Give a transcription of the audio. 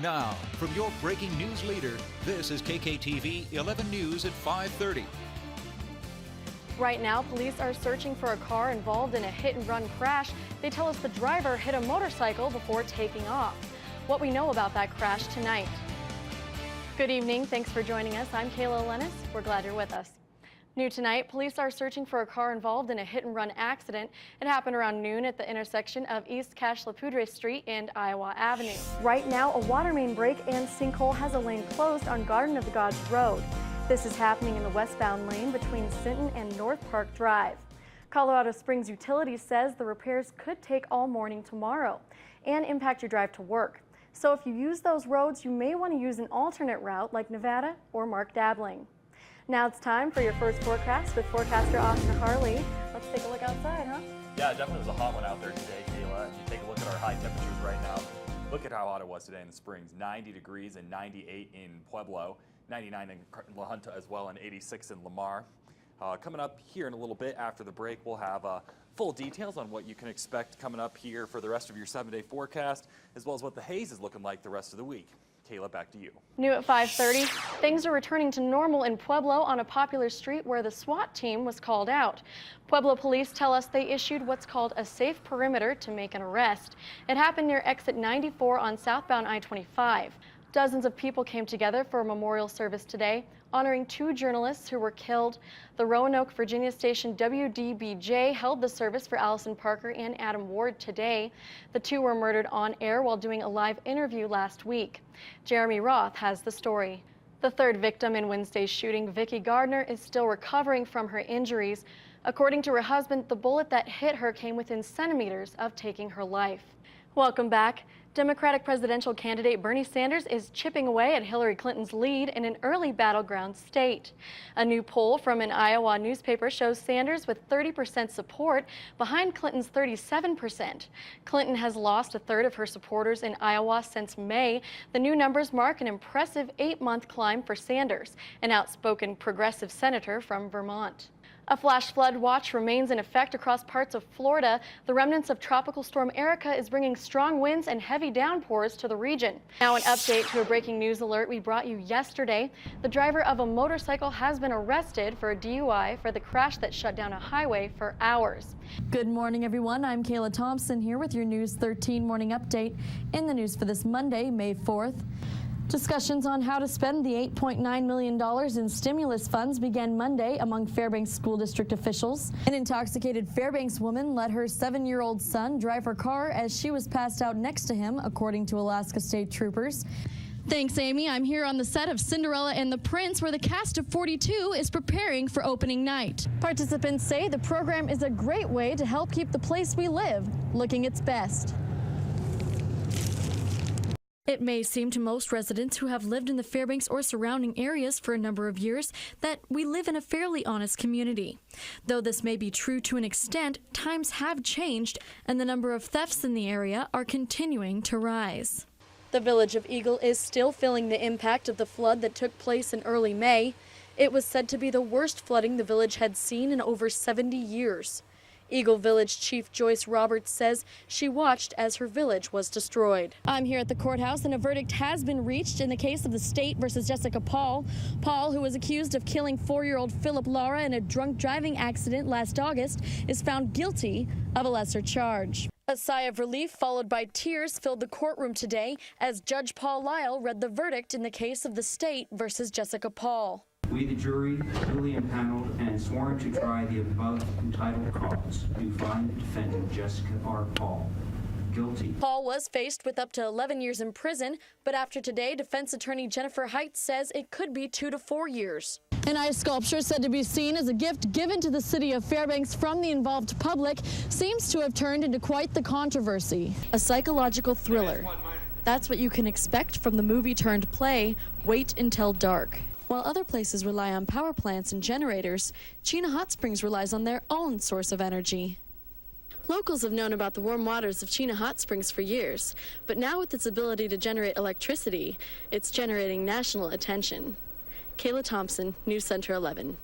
Now, from your breaking news leader, this is KKTV 11 News at 5:30. Right now, police are searching for a car involved in a hit-and-run crash. They tell us the driver hit a motorcycle before taking off. What we know about that crash tonight. Good evening. Thanks for joining us. I'm Kayla Elenes. We're glad you're with us. New tonight, police are searching for a car involved in a hit-and-run accident. It happened around noon at the intersection of East Cache-La-Poudre Street and Iowa Avenue. Right now, a water main break and sinkhole has a lane closed on Garden of the Gods Road. This is happening in the westbound lane between Sinton and North Park Drive. Colorado Springs Utilities says the repairs could take all morning tomorrow and impact your drive to work. So if you use those roads, you may want to use an alternate route like Nevada or Mark Dabbling. Now it's time for your first forecast with forecaster Austin Harley. Let's take a look outside, huh? Yeah, it definitely was a hot one out there today, Kayla. If you take a look at our high temperatures right now, look at how hot it was today in the Springs. 90 degrees and 98 in Pueblo, 99 in La Junta as well, and 86 in Lamar. Coming up here in a little bit after the break, we'll have full details on what you can expect coming up here for the rest of your 7-day forecast, as well as what the haze is looking like the rest of the week. Kayla, back to you. New at 5:30, things are returning to normal in Pueblo on a popular street where the SWAT team was called out. Pueblo police tell us they issued what's called a safe perimeter to make an arrest. It happened near exit 94 on southbound I-25. Dozens of people came together for a memorial service today, honoring 2 journalists who were killed. The Roanoke, Virginia station WDBJ held the service for Allison Parker and Adam Ward today. The 2 were murdered on air while doing a live interview last week. Jeremy Roth has the story. The 3rd victim in Wednesday's shooting, Vicki Gardner, is still recovering from her injuries. According to her husband, the bullet that hit her came within centimeters of taking her life. Welcome back. Democratic presidential candidate Bernie Sanders is chipping away at Hillary Clinton's lead in an early battleground state. A new poll from an Iowa newspaper shows Sanders with 30% support behind Clinton's 37%. Clinton has lost a third of her supporters in Iowa since May. The new numbers mark an impressive 8-month climb for Sanders, an outspoken progressive senator from Vermont. A flash flood watch remains in effect across parts of Florida. The remnants of Tropical Storm Erica is bringing strong winds and heavy downpours to the region. Now an update to a breaking news alert we brought you yesterday. The driver of a motorcycle has been arrested for a DUI for the crash that shut down a highway for hours. Good morning, everyone. I'm Kayla Thompson here with your News 13 morning update. In the news for this Monday, May 4th. Discussions on how to spend the $8.9 million in stimulus funds began Monday among Fairbanks School District officials. An intoxicated Fairbanks woman let her 7-year-old son drive her car as she was passed out next to him, according to Alaska State Troopers. Thanks, Amy. I'm here on the set of Cinderella and the Prince, where the cast of 42 is preparing for opening night. Participants say the program is a great way to help keep the place we live looking its best. It may seem to most residents who have lived in the Fairbanks or surrounding areas for a number of years that we live in a fairly honest community. Though this may be true to an extent, times have changed and the number of thefts in the area are continuing to rise. The village of Eagle is still feeling the impact of the flood that took place in early May. It was said to be the worst flooding the village had seen in over 70 years. Eagle Village Chief Joyce Roberts says she watched as her village was destroyed. I'm here at the courthouse and a verdict has been reached in the case of the state versus Jessica Paul. Paul, who was accused of killing 4-year-old Philip Lara in a drunk driving accident last August, is found guilty of a lesser charge. A sigh of relief followed by tears filled the courtroom today as Judge Paul Lyle read the verdict in the case of the state versus Jessica Paul. We, the jury, duly impaneled and sworn to try the above entitled cause, do find the defendant Jessica R. Paul guilty. Paul was faced with up to 11 years in prison, but after today, defense attorney Jennifer Heights says it could be 2 to 4 years. An ice sculpture said to be seen as a gift given to the city of Fairbanks from the involved public seems to have turned into quite the controversy. A psychological thriller. That's what you can expect from the movie turned play, Wait Until Dark. While other places rely on power plants and generators, Chena Hot Springs relies on their own source of energy. Locals have known about the warm waters of Chena Hot Springs for years, but now with its ability to generate electricity, it's generating national attention. Kayla Thompson, News Center 11.